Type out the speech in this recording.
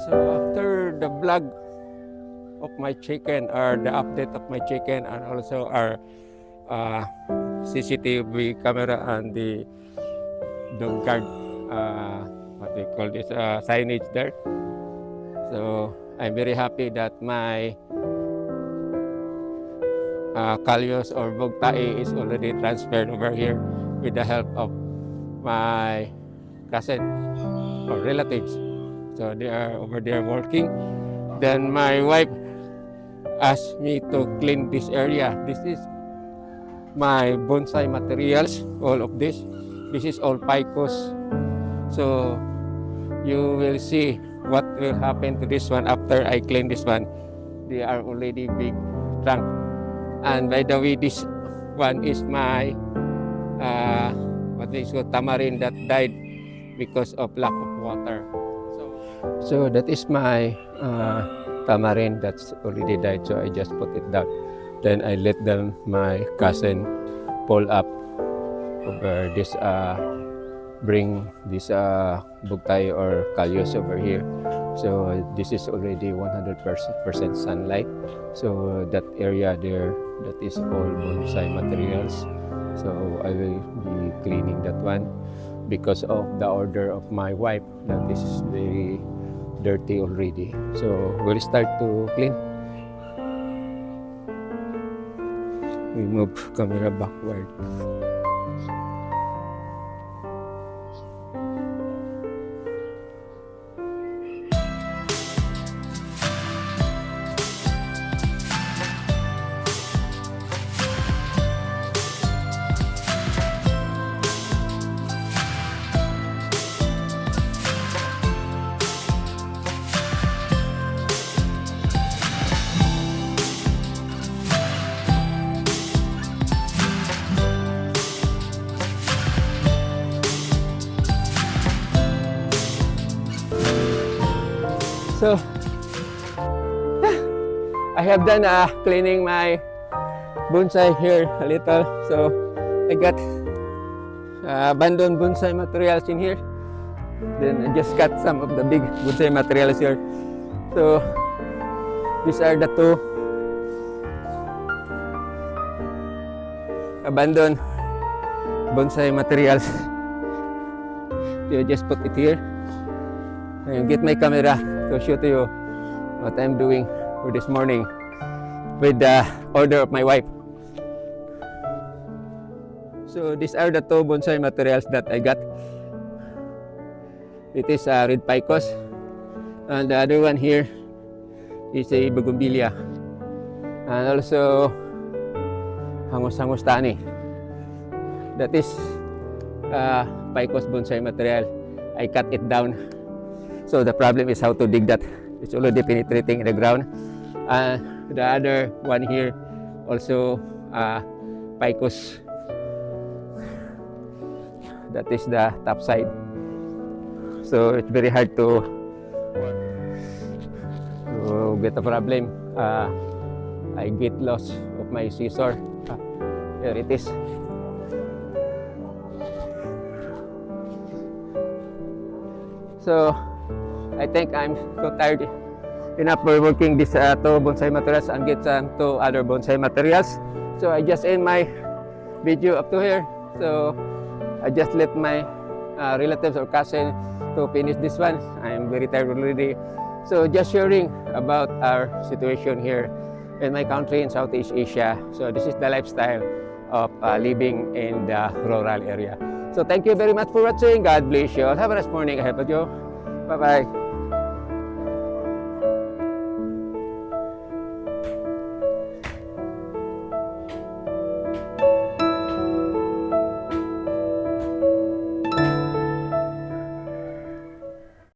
So after the vlog of my chicken, or the update of my chicken, and also our CCTV camera and the guard, what they call this, signage there. So I'm very happy that my Kalyos or Bogtae is already transferred over here with the help of my cousin or relatives. So they are over there working. Then my wife asked me to clean this area. This is my bonsai materials, all of this. This is all picos. So you will see what will happen to this one after I clean this one. They are already big trunk. And by the way, this one is my what is called tamarind that died because of lack of water. So that is my tamarind that's already died. So I just put it down. Then I let my cousin pull up over this, bring this bugtay or kalyos over here. So this is already 100% sunlight. So that area there, that is all bonsai materials. So I will be cleaning that one because of the order of my wife that this is very dirty already. So we'll start to clean. We move camera backward. So I have done cleaning my bonsai here a little. So I got abandoned bonsai materials in here. Then I just got some of the big bonsai materials here. So these are the two abandoned bonsai materials. So I just put it here and get my camera to show to you what I'm doing for this morning with the order of my wife. So these are the two bonsai materials that I got. It is a red picos, and the other one here is a bougainvillea, and also hangus tani. That is picos bonsai material. I cut it down. So the problem is how to dig that. It's already penetrating in the ground. The other one here also picos. That is the top side. So it's very hard to get a problem. I get lost of my scissor. Here it is. So I think I'm so tired enough for working this two bonsai materials and get some two other bonsai materials. So I just end my video up to here. So I just let my relatives or cousin to finish this one. I'm very tired already. So just sharing about our situation here in my country in Southeast Asia. So this is the lifestyle of living in the rural area. So thank you very much for watching. God bless you all. Have a nice morning ahead of you. Bye-bye.